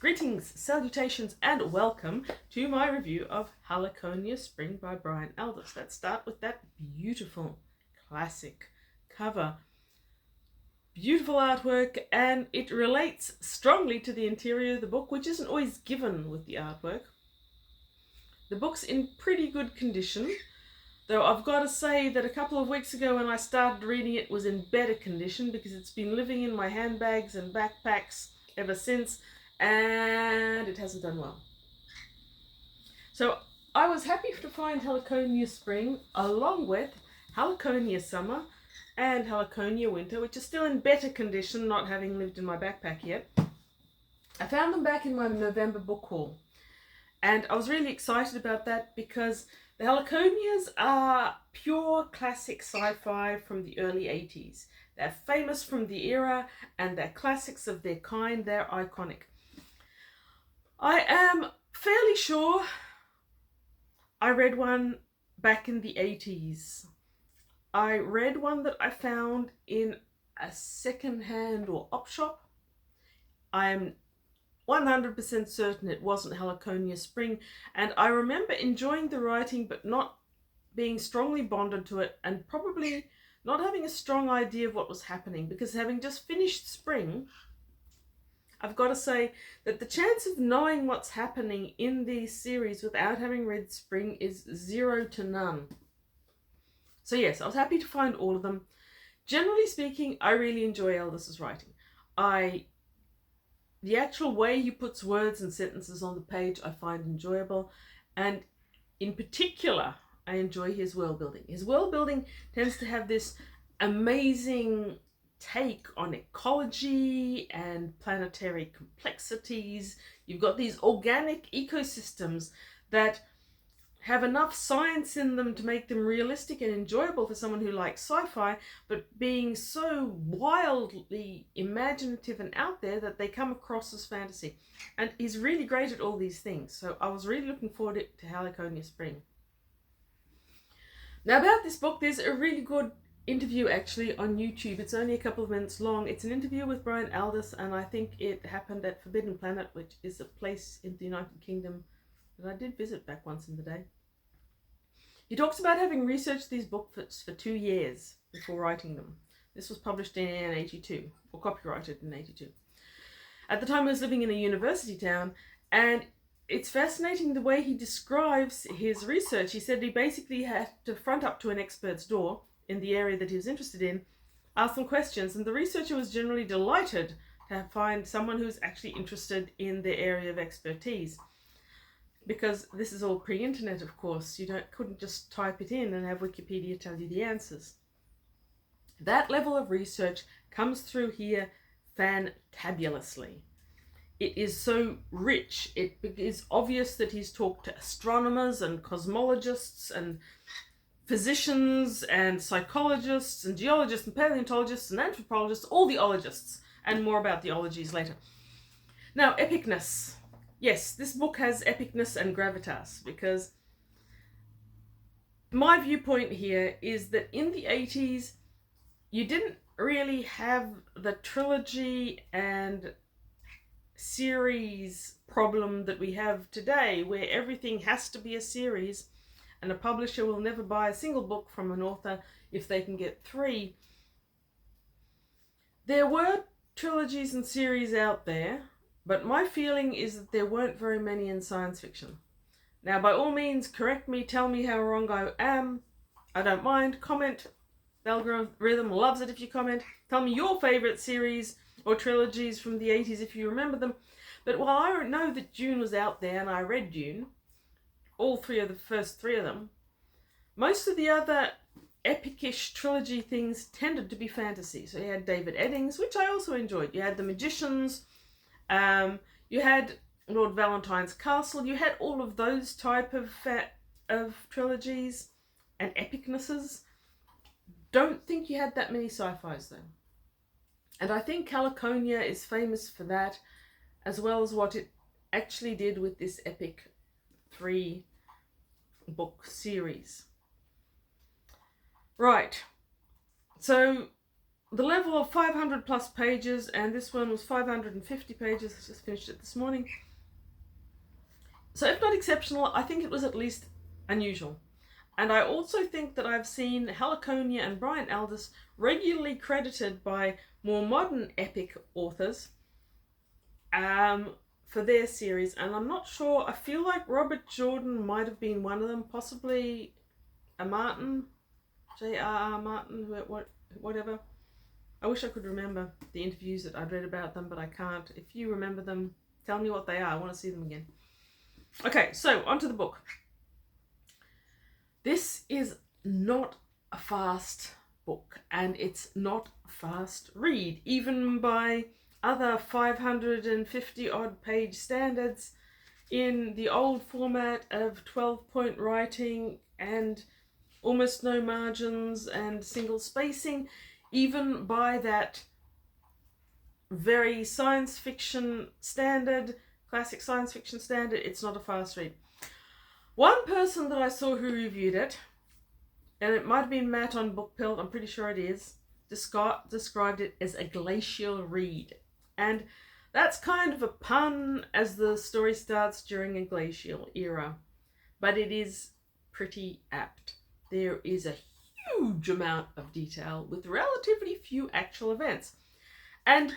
Greetings, salutations, and welcome to my review of Helliconia Spring by Brian Aldiss. Let's start with that beautiful classic cover. Beautiful artwork, and it relates strongly to the interior of the book, which isn't always given with the artwork. The book's in pretty good condition, though I've got to say that a couple of weeks ago when I started reading it was in better condition because it's been living in my handbags and backpacks ever since, and it hasn't done well. So I was happy to find Helliconia Spring along with Helliconia Summer and Helliconia Winter, which are still in better condition, not having lived in my backpack yet. I found them back in my November book haul, and I was really excited about that because the Helliconias are pure classic sci-fi from the early 80s. They're famous from the era, and they're classics of their kind. They're iconic. I am fairly sure I read one back in the 80s. I read one that I found in a second-hand or op shop. I am 100% certain it wasn't Helliconia Spring, and I remember enjoying the writing but not being strongly bonded to it, and probably not having a strong idea of what was happening, because having just finished Spring, I've got to say that the chance of knowing what's happening in these series without having read Spring is 0 to none. So yes, I was happy to find all of them. Generally speaking, I really enjoy Aldiss's writing. The actual way he puts words and sentences on the page I find enjoyable, and in particular I enjoy his world building. His world building tends to have this amazing take on ecology and planetary complexities. You've got these organic ecosystems that have enough science in them to make them realistic and enjoyable for someone who likes sci-fi, but being so wildly imaginative and out there that they come across as fantasy. And he's really great at all these things. So I was really looking forward to Helliconia Spring. Now about this book, there's a really good interview actually on YouTube. It's only a couple of minutes long. It's an interview with Brian Aldiss, and I think it happened at Forbidden Planet, which is a place in the United Kingdom that I did visit back once in the day. He talks about having researched these books for 2 years before writing them. This was published in 82, or copyrighted in 82. At the time I was living in a university town, and it's fascinating the way he describes his research. He said he basically had to front up to an expert's door in the area that he was interested in, ask them questions, and the researcher was generally delighted to find someone who's actually interested in their area of expertise. Because this is all pre-internet, of course. You couldn't just type it in and have Wikipedia tell you the answers. That level of research comes through here fantabulously. It is so rich. It is obvious that he's talked to astronomers and cosmologists and physicians and psychologists and geologists and paleontologists and anthropologists, all the ologists, and more about the ologies later. Now, epicness. Yes, this book has epicness and gravitas, because my viewpoint here is that in the 80s, you didn't really have the trilogy and series problem that we have today, where everything has to be a series, and a publisher will never buy a single book from an author if they can get 3. There were trilogies and series out there, but my feeling is that there weren't very many in science fiction. Now, by all means, correct me, tell me how wrong I am. I don't mind. Comment. The algorithm loves it if you comment. Tell me your favourite series or trilogies from the 80s if you remember them. But while I know that Dune was out there, and I read Dune, the first 3 of them, most of the other epicish trilogy things tended to be fantasy. So you had David Eddings, which I also enjoyed. You had The Magicians. You had Lord Valentine's Castle. You had all of those type of trilogies and epicnesses. Don't think you had that many sci-fis though. And I think Helliconia is famous for that, as well as what it actually did with this epic 3-book series. Right, so the level of 500 plus pages, and this one was 550 pages. I just finished it this morning. So if not exceptional, I think it was at least unusual. And I also think that I've seen Helliconia and Brian Aldiss regularly credited by more modern epic authors for their series. And I'm not sure, I feel like Robert Jordan might have been one of them, possibly a Martin, J.R.R. Martin, whatever. I wish I could remember the interviews that I'd read about them, but I can't. If you remember them, tell me what they are. I want to see them again. Okay, so onto the book. This is not a fast book, and it's not a fast read, even by other 550 odd page standards in the old format of 12-point writing and almost no margins and single spacing. Even by that very science fiction standard, classic science fiction standard, it's not a fast read. One person that I saw who reviewed it, and it might have been Matt on Bookpelt, I'm pretty sure it is, described it as a glacial read. And that's kind of a pun, as the story starts during a glacial era. But it is pretty apt. There is a huge amount of detail with relatively few actual events. And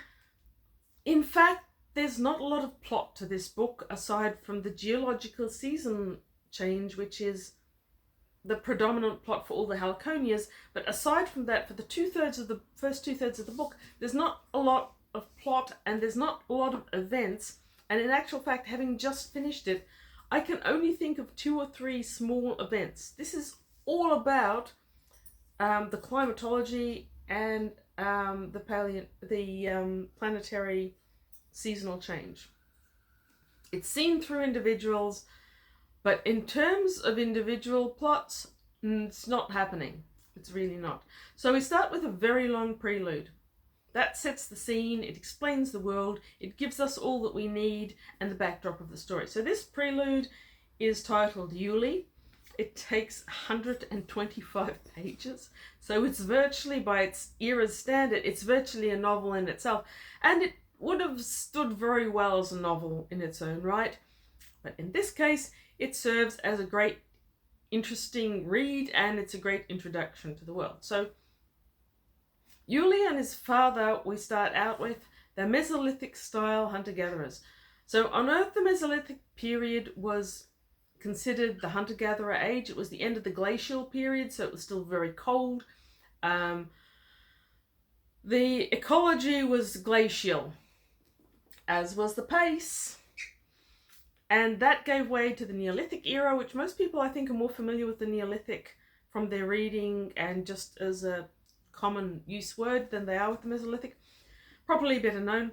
in fact, there's not a lot of plot to this book aside from the geological season change, which is the predominant plot for all the Helliconias. But aside from that, for the first two-thirds of the book, there's not a lot of plot and there's not a lot of events. And in actual fact, having just finished it, I can only think of 2 or 3 small events. This is all about the climatology and the planetary seasonal change. It's seen through individuals, but in terms of individual plots, it's not happening. It's really not. So we start with a very long prelude. That sets the scene, it explains the world, it gives us all that we need and the backdrop of the story. So this prelude is titled Wutal. It takes 125 pages. So it's virtually, by its era's standard, it's virtually a novel in itself. And it would have stood very well as a novel in its own right. But in this case, it serves as a great, interesting read, and it's a great introduction to the world. So Wutal and his father, we start out with, they're Mesolithic style hunter-gatherers. So on Earth, the Mesolithic period was considered the hunter-gatherer age. It was the end of the glacial period, so it was still very cold. The ecology was glacial, as was the pace. And that gave way to the Neolithic era, which most people, I think, are more familiar with the Neolithic from their reading and just as a common use word than they are with the Mesolithic. Probably better known.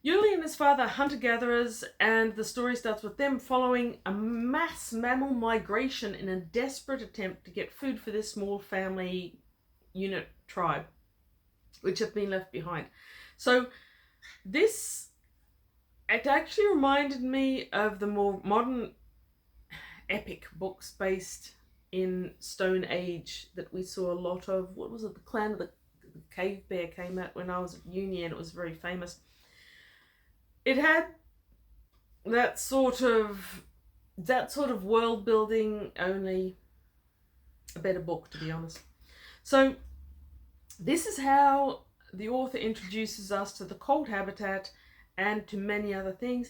Wutal and his father are hunter-gatherers, and the story starts with them following a mass mammal migration in a desperate attempt to get food for this small family unit tribe, which have been left behind. So it actually reminded me of the more modern epic books based in Stone Age that we saw a lot of. What was it? The Clan of the Cave Bear came out when I was at uni, and it was very famous. It had that sort of world building, only a better book, to be honest. So this is how the author introduces us to the cold habitat and to many other things,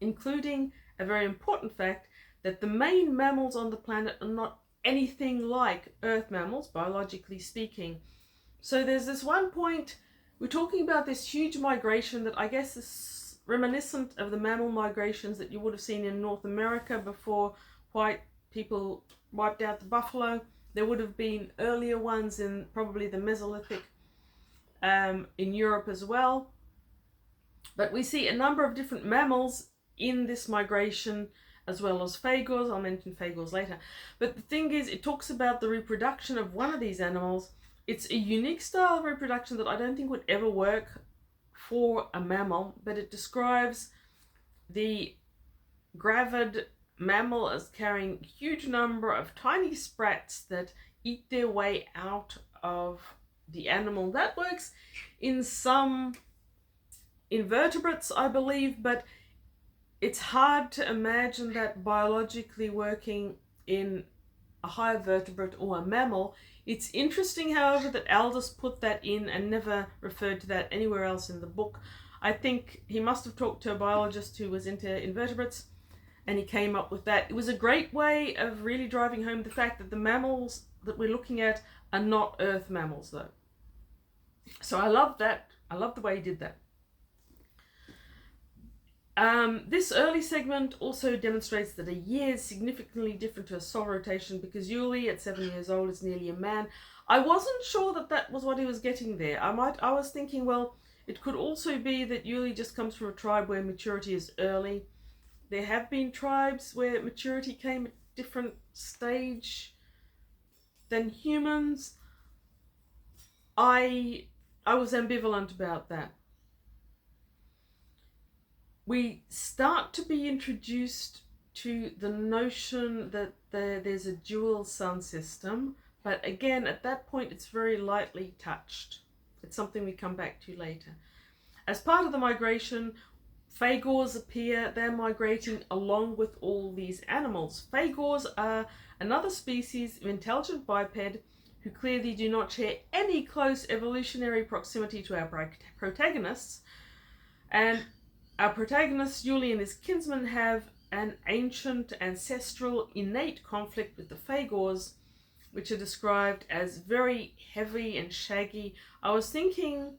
including a very important fact that the main mammals on the planet are not anything like Earth mammals, biologically speaking. So there's this one point, we're talking about this huge migration that I guess is reminiscent of the mammal migrations that you would have seen in North America before white people wiped out the buffalo. There would have been earlier ones in probably the Mesolithic in Europe as well. But we see a number of different mammals in this migration, as well as phagors. I'll mention phagors later. But the thing is, it talks about the reproduction of one of these animals. It's a unique style of reproduction that I don't think would ever work for a mammal, but it describes the gravid mammal as carrying a huge number of tiny sprats that eat their way out of the animal. That works in some invertebrates, I believe, but it's hard to imagine that biologically working in a higher vertebrate or a mammal. It's interesting, however, that Aldiss put that in and never referred to that anywhere else in the book. I think he must have talked to a biologist who was into invertebrates, and he came up with that. It was a great way of really driving home the fact that the mammals that we're looking at are not Earth mammals, though. So I love that. I love the way he did that. This early segment also demonstrates that a year is significantly different to a solar rotation, because Wutal at 7 years old is nearly a man. I wasn't sure that that was what he was getting there. I was thinking, well, it could also be that Wutal just comes from a tribe where maturity is early. There have been tribes where maturity came at a different stage than humans. I was ambivalent about that. We start to be introduced to the notion that there's a dual sun system, but again, at that point, it's very lightly touched. It's something we come back to later. As part of the migration, phagors appear. They're migrating along with all these animals. Phagors are another species of intelligent biped who clearly do not share any close evolutionary proximity to our protagonists. And our protagonists, Wutal and his kinsmen, have an ancient, ancestral, innate conflict with the phagors, which are described as very heavy and shaggy. I was thinking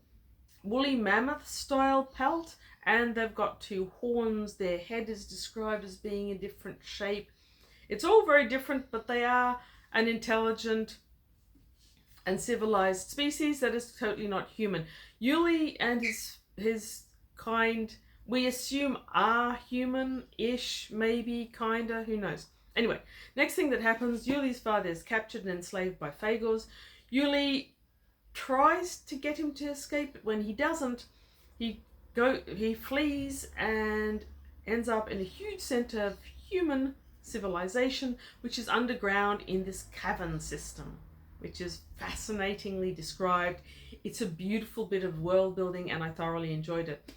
woolly mammoth style pelt, and they've got two horns. Their head is described as being a different shape. It's all very different, but they are an intelligent and civilized species that is totally not human. Wutal and his kind, we assume, are human-ish, maybe, kinda, who knows. Anyway, next thing that happens, Wutal's father is captured and enslaved by phagors. Wutal tries to get him to escape, but when he doesn't, he flees and ends up in a huge center of human civilization, which is underground in this cavern system, which is fascinatingly described. It's a beautiful bit of world building, and I thoroughly enjoyed it.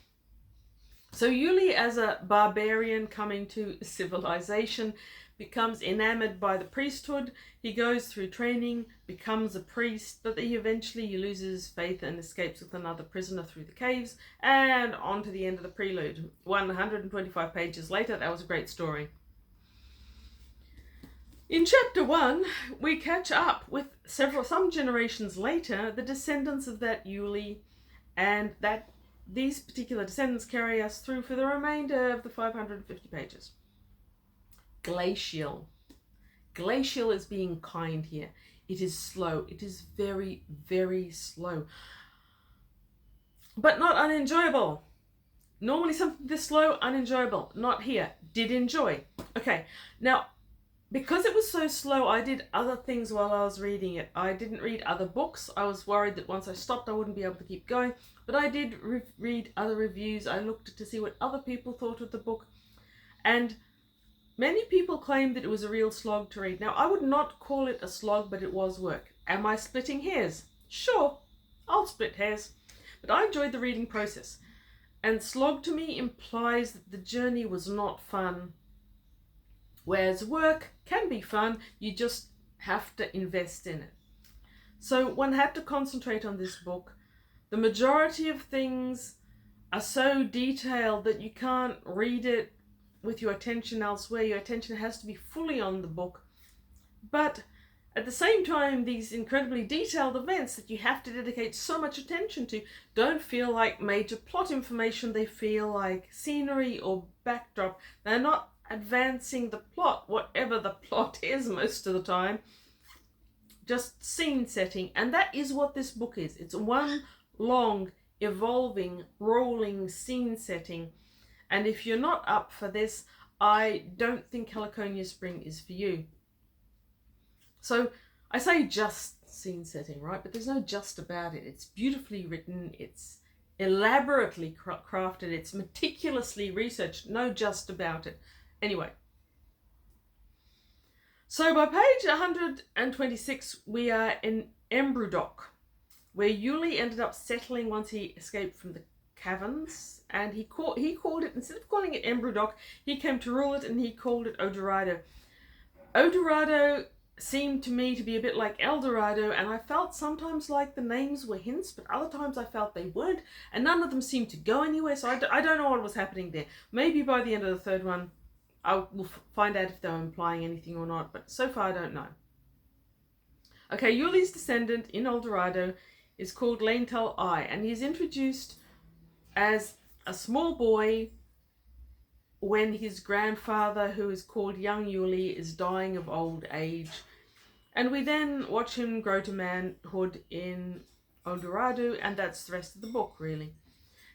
So Wutal, as a barbarian coming to civilization, becomes enamored by the priesthood. He goes through training, becomes a priest, but he eventually loses faith and escapes with another prisoner through the caves. And on to the end of the prelude. 125 pages later. That was a great story. In chapter 1, we catch up with some generations later, the descendants of that Wutal, and that these particular descendants carry us through for the remainder of the 550 pages. Glacial. Glacial is being kind here. It is slow. It is very, very slow. But not unenjoyable. Normally something this slow, unenjoyable. Not here. Did enjoy. Okay, now, because it was so slow, I did other things while I was reading it. I didn't read other books. I was worried that once I stopped, I wouldn't be able to keep going. But I did read other reviews. I looked to see what other people thought of the book. And many people claimed that it was a real slog to read. Now, I would not call it a slog, but it was work. Am I splitting hairs? Sure, I'll split hairs. But I enjoyed the reading process. And slog to me implies that the journey was not fun. Whereas work can be fun, you just have to invest in it. So one had to concentrate on this book. The majority of things are so detailed that you can't read it with your attention elsewhere. Your attention has to be fully on the book. But at the same time, these incredibly detailed events that you have to dedicate so much attention to don't feel like major plot information. They feel like scenery or backdrop. They're not advancing the plot, whatever the plot is most of the time. Just scene setting. And that is what this book is. It's one long, evolving, rolling scene setting. And if you're not up for this, I don't think Helliconia Spring is for you. So I say just scene setting, right? But there's no just about it. It's beautifully written. It's elaborately crafted. It's meticulously researched. No just about it. Anyway. So by page 126, we are in Embrudock, where Yuli ended up settling once he escaped from the caverns, and he called it, instead of calling it Embrudoc, he came to rule it, and he called it Odorado. Odorado seemed to me to be a bit like El Dorado, and I felt sometimes like the names were hints, but other times I felt they weren't, and none of them seemed to go anywhere, so I don't know what was happening there. Maybe by the end of the third one I will find out if they were implying anything or not, but so far I don't know. Okay, Yuli's descendant in El Dorado is called Laentel I, and he's introduced as a small boy when his grandfather, who is called young Yuli, is dying of old age. And we then watch him grow to manhood in El Dorado, and that's the rest of the book, really.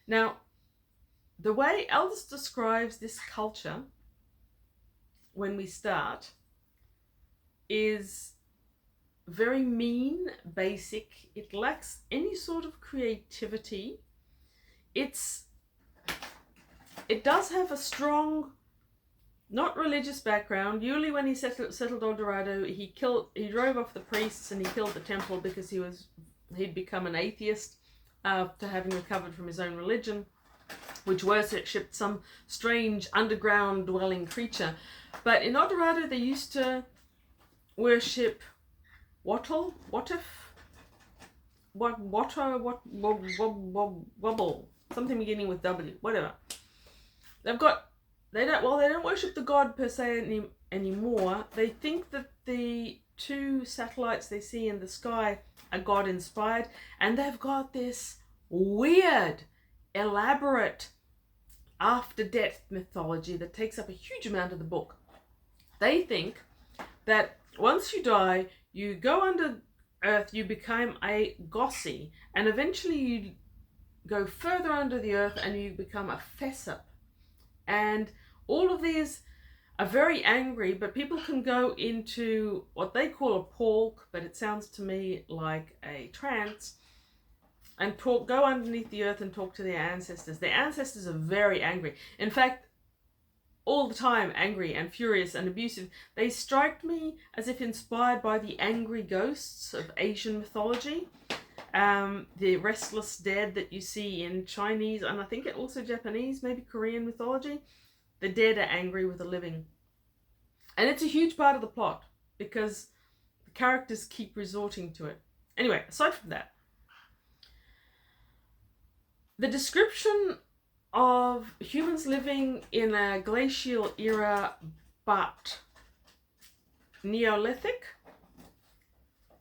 Now, the way Aldiss describes this culture when we start is very mean, basic. It lacks any sort of creativity. It does have a strong, not religious background. Yuli, when he settled El Dorado, he drove off the priests and he killed the temple because he'd become an atheist after having recovered from his own religion, which worshipped some strange underground dwelling creature. But in El Dorado, they used to worship Wutal, wobble, something beginning with W, whatever. They don't worship the god per se anymore. They think that the two satellites they see in the sky are God inspired, and they've got this weird, elaborate after death mythology that takes up a huge amount of the book. They think that once you die, you go under earth, you become a gossi, and eventually you go further under the earth and you become a fessip. And all of these are very angry, but people can go into what they call a Pauk, but it sounds to me like a trance, and go underneath the earth and talk to their ancestors. Their ancestors are very angry. In fact, all the time angry and furious and abusive. They strike me as if inspired by the angry ghosts of Asian mythology. The restless dead that you see in Chinese, and I think also Japanese, maybe Korean mythology. The dead are angry with the living. And it's a huge part of the plot because the characters keep resorting to it. Anyway, aside from that, the description of humans living in a glacial era but Neolithic.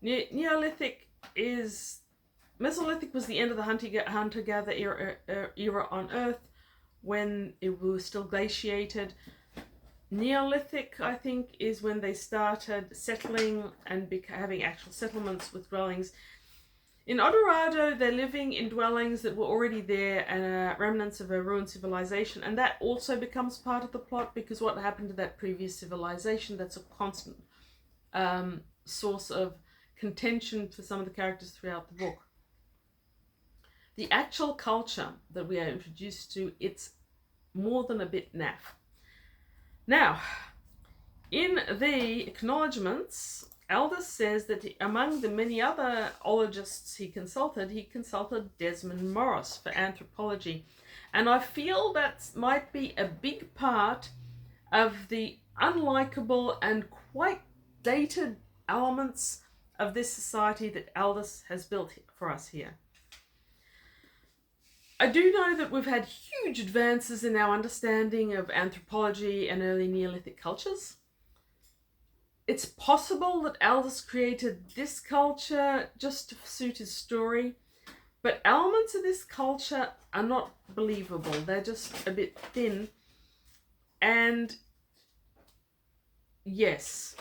Neolithic is... Mesolithic was the end of the hunter-gatherer era on Earth when it was still glaciated. Neolithic, I think, is when they started settling and having actual settlements with dwellings. In El Dorado, they're living in dwellings that were already there and remnants of a ruined civilization, and that also becomes part of the plot because what happened to that previous civilization, that's a constant source of contention for some of the characters throughout the book. The actual culture that we are introduced to, it's more than a bit naff. Now, in the acknowledgements, Aldiss says that among the many other ologists he consulted Desmond Morris for anthropology. And I feel that might be a big part of the unlikable and quite dated elements of this society that Aldiss has built for us here. I do know that we've had huge advances in our understanding of anthropology and early Neolithic cultures. It's possible that Aldiss created this culture just to suit his story, but elements of this culture are not believable. They're just a bit thin. And yes,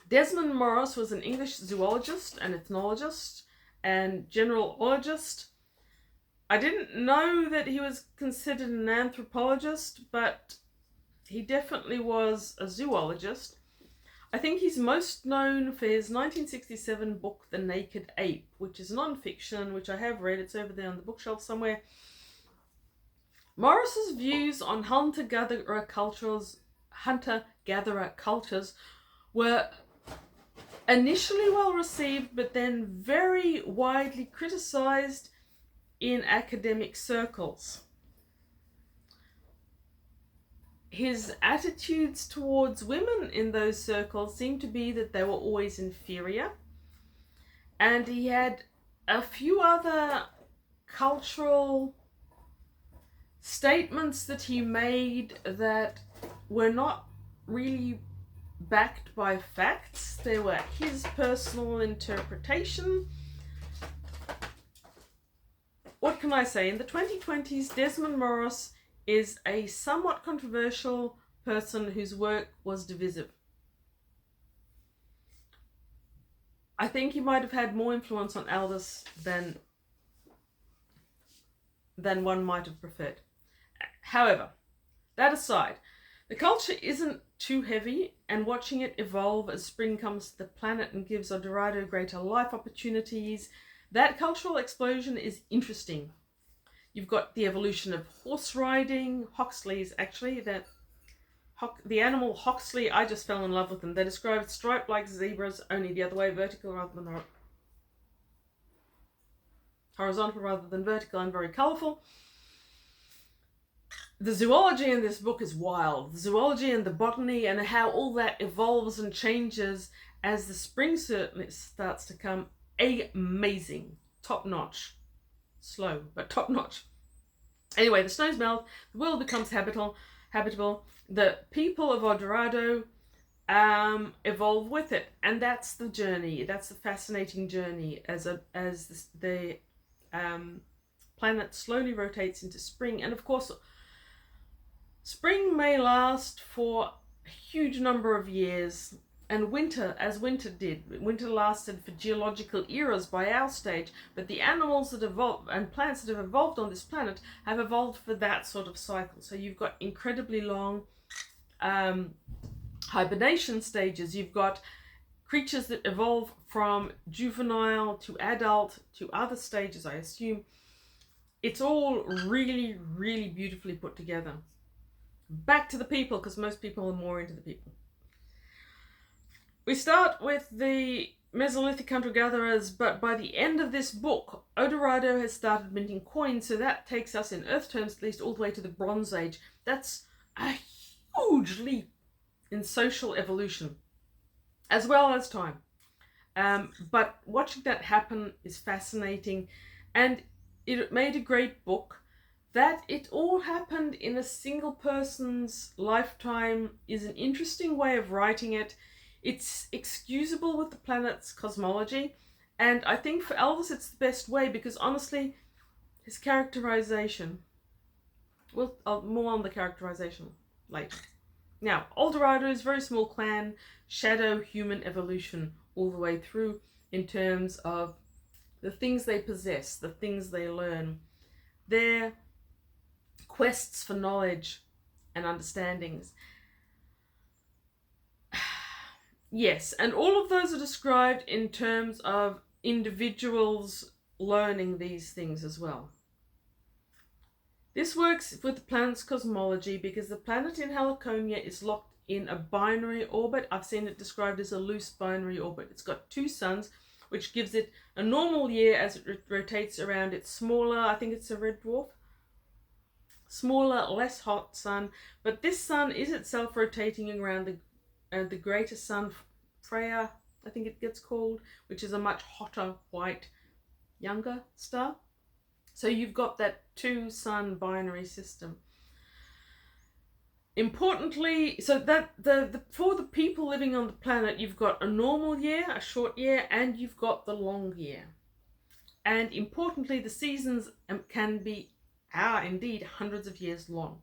Desmond Morris was an English zoologist and ethnologist and generalologist. I didn't know that he was considered an anthropologist, but he definitely was a zoologist. I think he's most known for his 1967 book, The Naked Ape, which is non-fiction, which I have read. It's over there on the bookshelf somewhere. Morris's views on hunter-gatherer cultures were initially well received, but then very widely criticized in academic circles. His attitudes towards women in those circles seemed to be that they were always inferior, and he had a few other cultural statements that he made that were not really backed by facts. They were his personal interpretation. What can I say? In the 2020s, Desmond Morris is a somewhat controversial person whose work was divisive. I think he might have had more influence on Aldiss than one might have preferred. However, that aside, the culture isn't too heavy, and watching it evolve as spring comes to the planet and gives El Dorado greater life opportunities, that cultural explosion is interesting. You've got the evolution of horse riding, Hoxley's actually, the animal Hoxley, I just fell in love with them. They described striped like zebras, only the other way, vertical rather than horizontal rather than vertical, and very colourful. The zoology in this book is wild. The zoology and the botany and how all that evolves and changes as the spring certainly starts to come. Amazing. Top notch. Slow, but top notch. Anyway, the snows melt, the world becomes habitable. The people of El Dorado evolve with it, and that's the journey. That's the fascinating journey as the planet slowly rotates into spring. And of course, spring may last for a huge number of years, and winter lasted for geological eras by our stage, but the animals that evolve and plants that have evolved on this planet have evolved for that sort of cycle. So you've got incredibly long hibernation stages. You've got creatures that evolve from juvenile to adult to other stages, I assume. It's all really, really beautifully put together. Back to the people, because most people are more into the people. We start with the Mesolithic hunter-gatherers, but by the end of this book, El Dorado has started minting coins, so that takes us in Earth terms at least all the way to the Bronze Age. That's a huge leap in social evolution, as well as time. But watching that happen is fascinating, and it made a great book. That it all happened in a single person's lifetime is an interesting way of writing it. It's excusable with the planet's cosmology, and I think for Aldiss it's the best way, because honestly, his characterization, more on the characterization later. Now, El Dorado is a very small clan, shadow human evolution all the way through in terms of the things they possess, the things they learn, their quests for knowledge and understandings. Yes, and all of those are described in terms of individuals learning these things as well. This works with the planet's cosmology because the planet in Helliconia is locked in a binary orbit. I've seen it described as a loose binary orbit. It's got 2 suns, which gives it a normal year as it rotates around its smaller, I think it's a red dwarf, smaller, less hot sun. But this sun is itself rotating around the greater sun, Freya, I think it gets called, which is a much hotter, white, younger star. So you've got that 2 sun binary system. Importantly, so that for the people living on the planet, you've got a normal year, a short year, and you've got the long year. And importantly, the seasons are indeed hundreds of years long.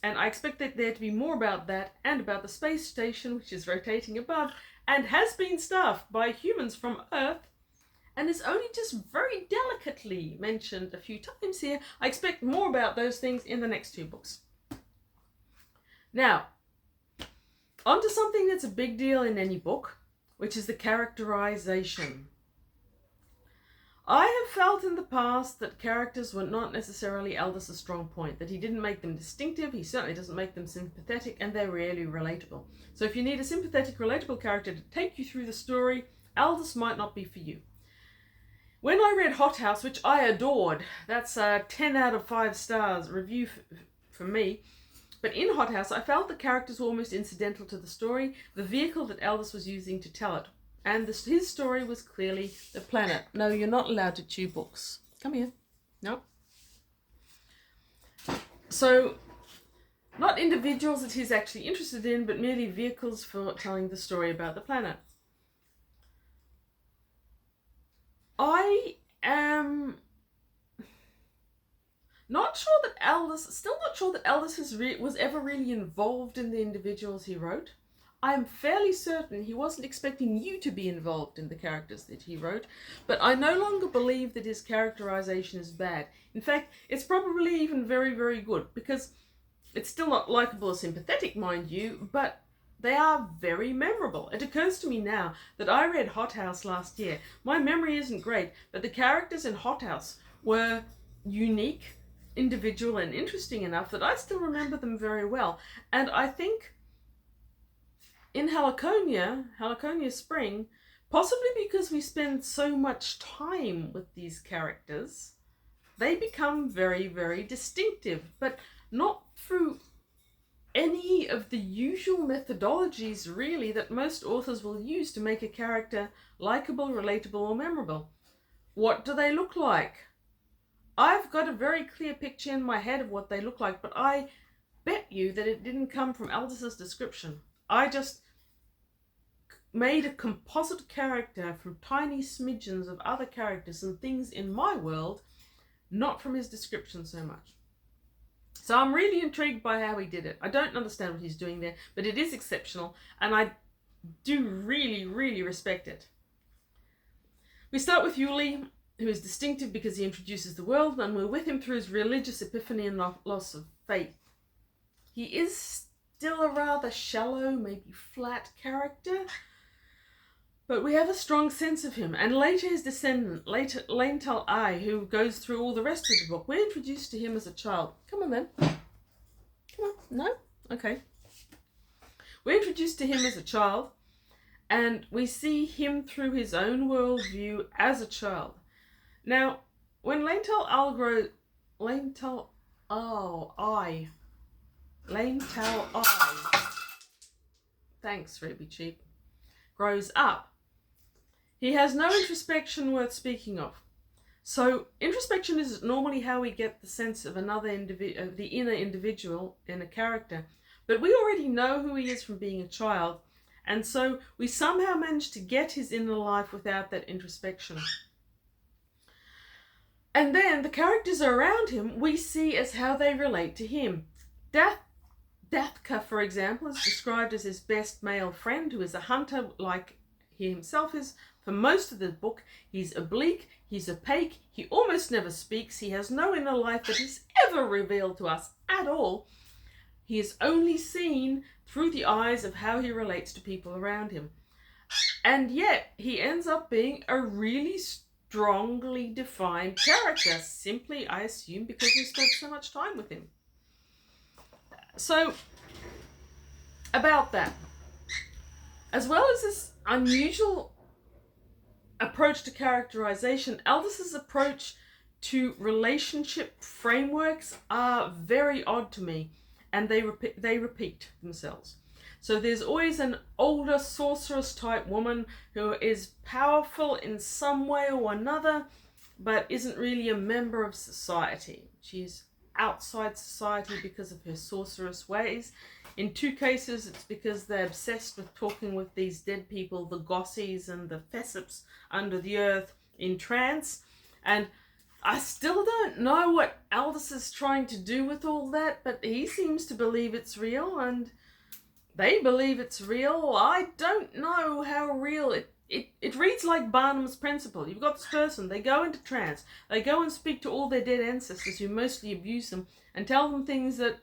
And I expect that there to be more about that, and about the space station, which is rotating above and has been staffed by humans from Earth and is only just very delicately mentioned a few times here. I expect more about those things in the next 2 books. Now, on to something that's a big deal in any book, which is the characterization. I have felt in the past that characters were not necessarily Aldiss's strong point, that he didn't make them distinctive, he certainly doesn't make them sympathetic, and they're really relatable. So if you need a sympathetic, relatable character to take you through the story, Aldiss might not be for you. When I read Hothouse, which I adored, that's a 10 out of 5 stars review for me, but in Hothouse I felt the characters were almost incidental to the story, the vehicle that Aldiss was using to tell it. And his story was clearly the planet. No, you're not allowed to chew books. Come here. No. So, not individuals that he's actually interested in, but merely vehicles for telling the story about the planet. I am not sure that Aldiss was ever really involved in the individuals he wrote. I'm fairly certain he wasn't expecting you to be involved in the characters that he wrote, but I no longer believe that his characterization is bad. In fact, it's probably even very, very good, because it's still not likable or sympathetic, mind you, but they are very memorable. It occurs to me now that I read Hothouse last year. My memory isn't great, but the characters in Hothouse were unique, individual, and interesting enough that I still remember them very well. And I think in Helliconia Spring, possibly because we spend so much time with these characters, they become very, very distinctive, but not through any of the usual methodologies, really, that most authors will use to make a character likable, relatable, or memorable. What do they look like? I've got a very clear picture in my head of what they look like, but I bet you that it didn't come from Aldiss's description. I just made a composite character from tiny smidgens of other characters and things in my world, not from his description so much. So I'm really intrigued by how he did it. I don't understand what he's doing there, but it is exceptional, and I do really, really respect it. We start with Wutal, who is distinctive because he introduces the world, and we're with him through his religious epiphany and loss of faith. He is still a rather shallow, maybe flat character, but we have a strong sense of him. And later his descendant, Wutal, who goes through all the rest of the book, we're introduced to him as a child. Come on then. Come on. No? Okay. We're introduced to him as a child, and we see him through his own worldview as a child. Now, when Wutal thanks, Ruby Cheap, grows up, he has no introspection worth speaking of. So introspection is normally how we get the sense of the inner individual in a character. But we already know who he is from being a child, and so we somehow manage to get his inner life without that introspection. And then the characters around him we see as how they relate to him. Dathka, for example, is described as his best male friend, who is a hunter like he himself is. For most of the book, he's oblique, he's opaque, he almost never speaks, he has no inner life that is ever revealed to us at all. He is only seen through the eyes of how he relates to people around him. And yet, he ends up being a really strongly defined character, simply, I assume, because we spent so much time with him. So, about that, as well as this unusual approach to characterization, Aldiss's approach to relationship frameworks are very odd to me, and they repeat themselves. So there's always an older sorceress type woman who is powerful in some way or another, but isn't really a member of society. She's outside society because of her sorceress ways. In two cases, it's because they're obsessed with talking with these dead people, the gossies and the Thesips under the earth in trance. And I still don't know what Aldiss is trying to do with all that, but he seems to believe it's real, and they believe it's real. I don't know how real it reads like Barnum's principle. You've got this person, they go into trance, they go and speak to all their dead ancestors who mostly abuse them and tell them things that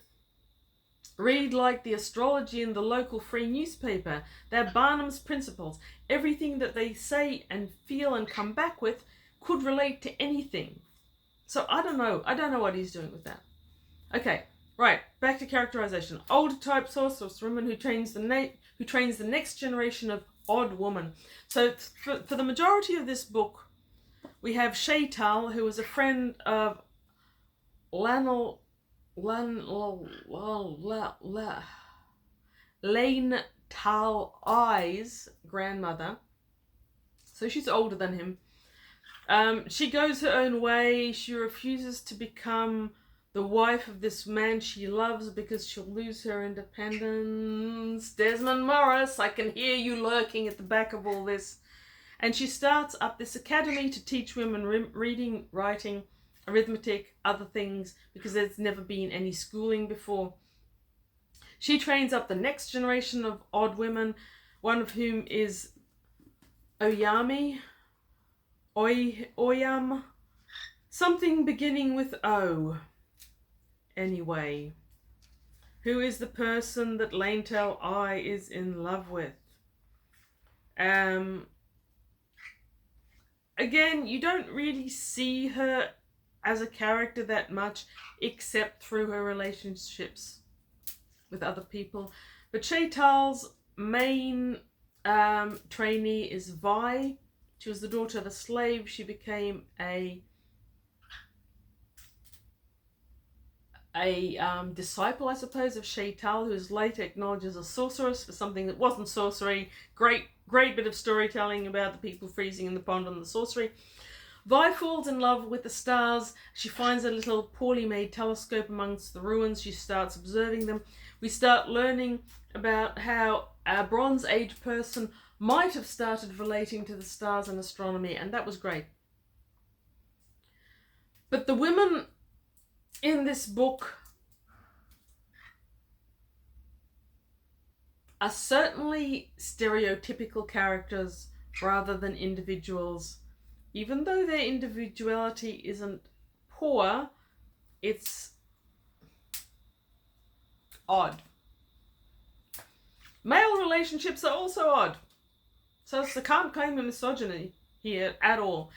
read like the astrology in the local free newspaper. They're Barnum's principles. Everything that they say and feel and come back with could relate to anything. So I don't know what he's doing with that. Okay, right, back to characterization. Older type sorceress woman who trains the next generation of odd woman. So for the majority of this book, we have Shaital, who was a friend of Lane Tal I's grandmother. So she's older than him. She goes her own way. She refuses to become the wife of this man she loves because she'll lose her independence. Desmond Morris, I can hear you lurking at the back of all this. And she starts up this academy to teach women reading, writing, arithmetic, other things, because there's never been any schooling before. She trains up the next generation of odd women, one of whom is Oyam, something beginning with O. Anyway, who is the person that Lanetel I is in love with? Again, you don't really see her as a character that much, except through her relationships with other people. But Shaital's main trainee is Vi. She was the daughter of a slave. She became a disciple, I suppose, of Shaital, who is later acknowledged as a sorceress for something that wasn't sorcery. Great bit of storytelling about the people freezing in the pond and the sorcery. Vi falls in love with the stars. She finds a little poorly made telescope amongst the ruins. She starts observing them. We start learning about how a Bronze Age person might have started relating to the stars and astronomy, and that was great. But the women in this book are certainly stereotypical characters rather than individuals. Even though their individuality isn't poor, it's odd. Male relationships are also odd. So I can't claim a misogyny here at all.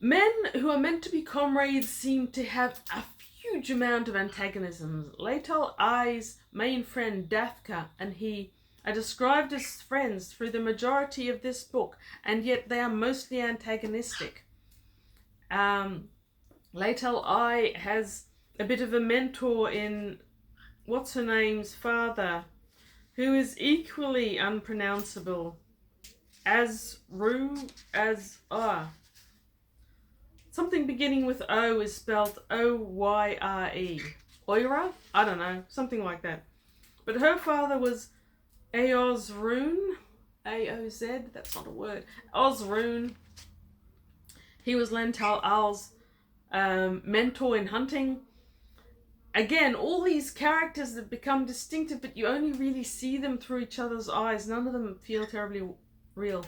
Men who are meant to be comrades seem to have a huge amount of antagonisms. Lanetel I's main friend Dathka and he are described as friends through the majority of this book, and yet they are mostly antagonistic. Lanetel I has a bit of a mentor in what's-her-name's father, who is equally unpronounceable. Something beginning with O is spelled O-Y-R-E. Oira? I don't know, something like that. But her father was Aozrune, A-O-Z, that's not a word, Ozrune. He was Lanetel Al's mentor in hunting. Again, all these characters that become distinctive, but you only really see them through each other's eyes. None of them feel terribly real.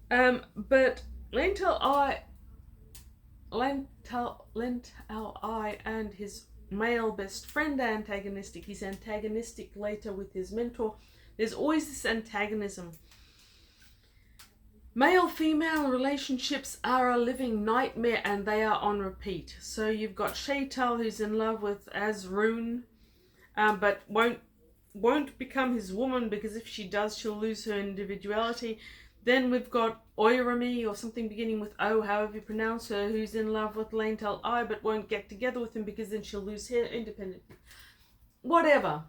But Lanetel I and his male best friend are antagonistic. He's antagonistic later with his mentor. There's always this antagonism. Male-female relationships are a living nightmare, and they are on repeat. So you've got Shaital, who's in love with Azrune, but won't become his woman, because if she does, she'll lose her individuality. Then we've got Oirami, or something beginning with O, however you pronounce her, who's in love with Lanetel I, but won't get together with him because then she'll lose her independence. Whatever.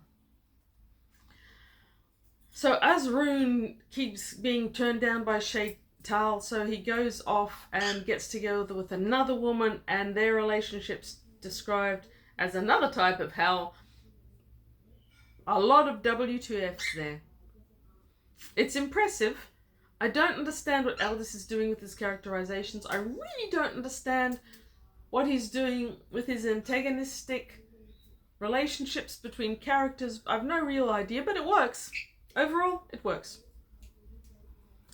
So Azrune keeps being turned down by Shaital, so he goes off and gets together with another woman, and their relationship's described as another type of hell. A lot of W2Fs there. It's impressive. I don't understand what Aldiss is doing with his characterizations. I really don't understand what he's doing with his antagonistic relationships between characters. I've no real idea, but it works. Overall, it works.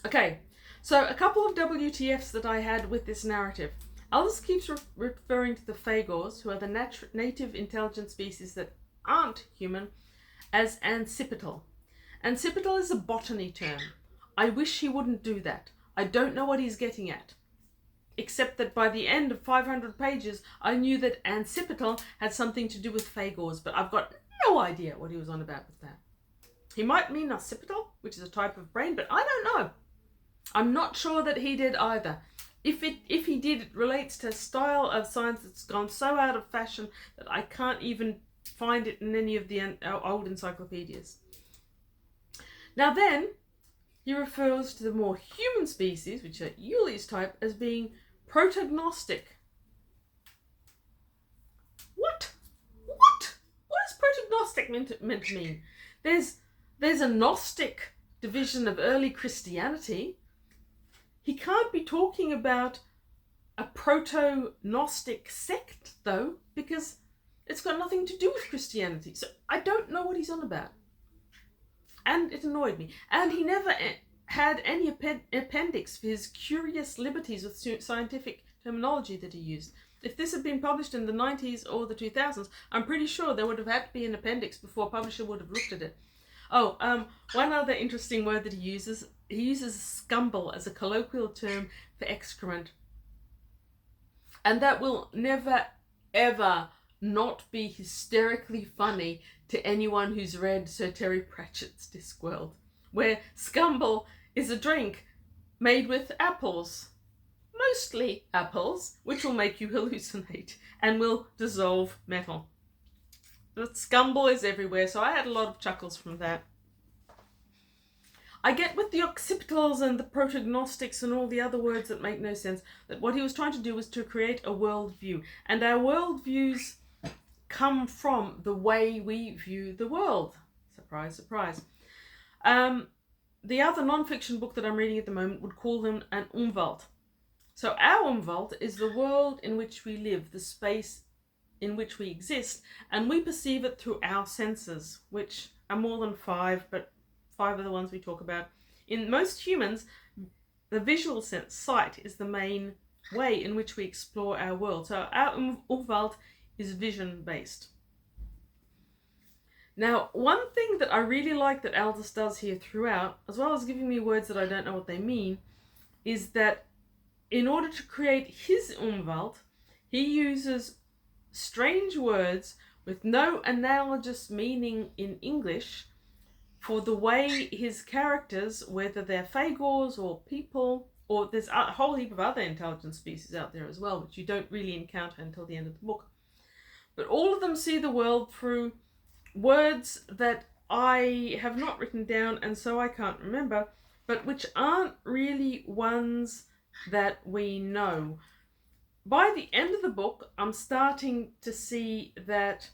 Okay, so a couple of WTFs that I had with this narrative. Aldiss keeps referring to the Phagors, who are the native intelligent species that aren't human, as ancipital. Ancipital is a botany term. I wish he wouldn't do that. I don't know what he's getting at. except that by the end of 500 pages, I knew that ancipital had something to do with phagors, but I've got no idea what he was on about with that. He might mean occipital, which is a type of brain, but I don't know. I'm not sure that he did either. If he did, it relates to a style of science that's gone so out of fashion that I can't even find it in any of the old encyclopedias. Now then, he refers to the more human species, which are Yuli's type, as being protognostic. What? What? What is protognostic meant to mean? There's a Gnostic division of early Christianity. He can't be talking about a proto-Gnostic sect, though, because it's got nothing to do with Christianity. So I don't know what he's on about. And it annoyed me. And he never had any appendix for his curious liberties with scientific terminology that he used. If this had been published in the 90s or the 2000s, I'm pretty sure there would have had to be an appendix before a publisher would have looked at it. Oh, one other interesting word that he uses scumble as a colloquial term for excrement. And that will never, ever not be hysterically funny to anyone who's read Sir Terry Pratchett's Discworld, where scumble is a drink made with apples, mostly apples, which will make you hallucinate and will dissolve metal. But scumble is everywhere, so I had a lot of chuckles from that. I get with the occipitals and the protognostics and all the other words that make no sense, that what he was trying to do was to create a worldview. And our worldviews come from the way we view the world. Surprise, surprise. The other non-fiction book that I'm reading at the moment would call them an Umwelt. So our Umwelt is the world in which we live, the space in which we exist, and we perceive it through our senses, which are more than 5, but 5 are the ones we talk about. In most humans, the visual sense, sight, is the main way in which we explore our world. So our Umwelt is vision-based. Now, one thing that I really like that Aldiss does here throughout, as well as giving me words that I don't know what they mean, is that in order to create his Umwelt, he uses strange words with no analogous meaning in English for the way his characters, whether they're phagors or people, or there's a whole heap of other intelligent species out there as well, which you don't really encounter until the end of the book. But all of them see the world through words that I have not written down and so I can't remember, but which aren't really ones that we know. By the end of the book, I'm starting to see that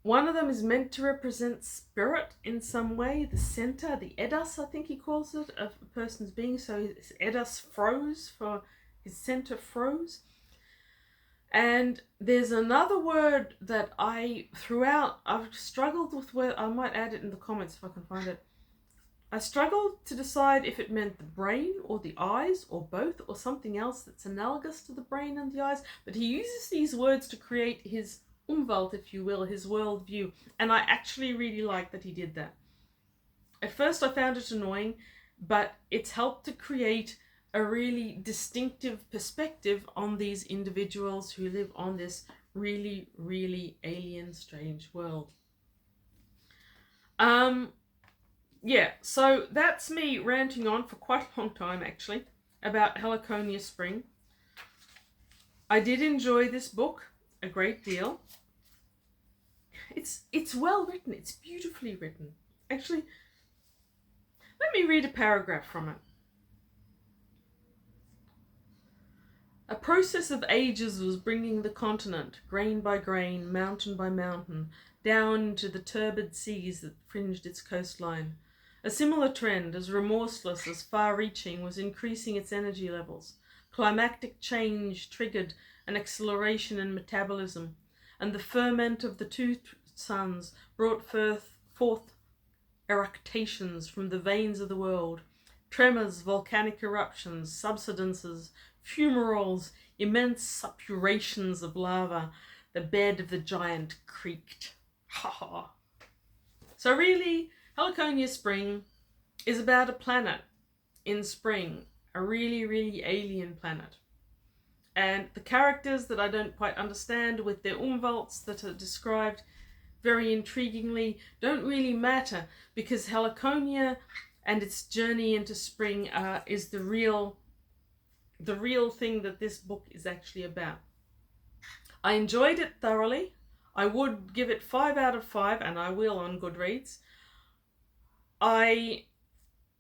one of them is meant to represent spirit in some way, the center, the Edus, I think he calls it, of a person's being. So his Edus froze, for his center froze. And there's another word that I've struggled with, where I might add it in the comments if I can find it. I struggled to decide if it meant the brain or the eyes or both or something else that's analogous to the brain and the eyes. But he uses these words to create his Umwelt, if you will, his worldview. And I actually really like that he did that. At first I found it annoying, but it's helped to create a really distinctive perspective on these individuals who live on this really, really alien, strange world. Yeah, so that's me ranting on for quite a long time, actually, about Helliconia Spring. I did enjoy this book a great deal. It's well written. It's beautifully written. Actually, let me read a paragraph from it. A process of ages was bringing the continent, grain by grain, mountain by mountain, down into the turbid seas that fringed its coastline. A similar trend, as remorseless as far-reaching, was increasing its energy levels. Climactic change triggered an acceleration in metabolism, and the ferment of the two suns brought forth eructations from the veins of the world. Tremors, volcanic eruptions, subsidences, fumaroles, immense suppurations of lava. The bed of the giant creaked. Ha ha. So really, Helliconia Spring is about a planet in spring a really, really alien planet. And the characters that I don't quite understand with their umwelts that are described very intriguingly don't really matter, because Helliconia and its journey into spring is the real thing that this book is actually about. I enjoyed it thoroughly. I would give it 5 out of 5, and I will on Goodreads. I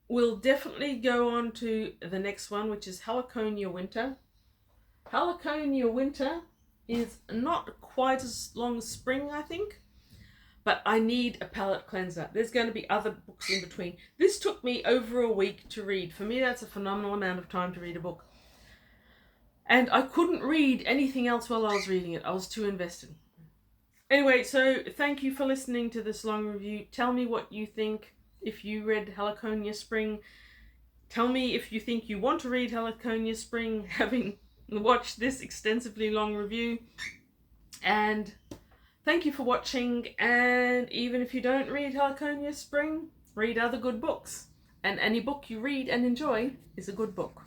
will definitely go on to the next one, which is Helliconia Winter. Helliconia Winter is not quite as long as spring, I think, but I need a palate cleanser. There's going to be other books in between. This took me over a week to read. For me, that's a phenomenal amount of time to read a book. And I couldn't read anything else while I was reading it. I was too invested. Anyway, so thank you for listening to this long review. Tell me what you think if you read Helliconia Spring. Tell me if you think you want to read Helliconia Spring, having watched this extensively long review. And thank you for watching. And even if you don't read Helliconia Spring, read other good books. And any book you read and enjoy is a good book.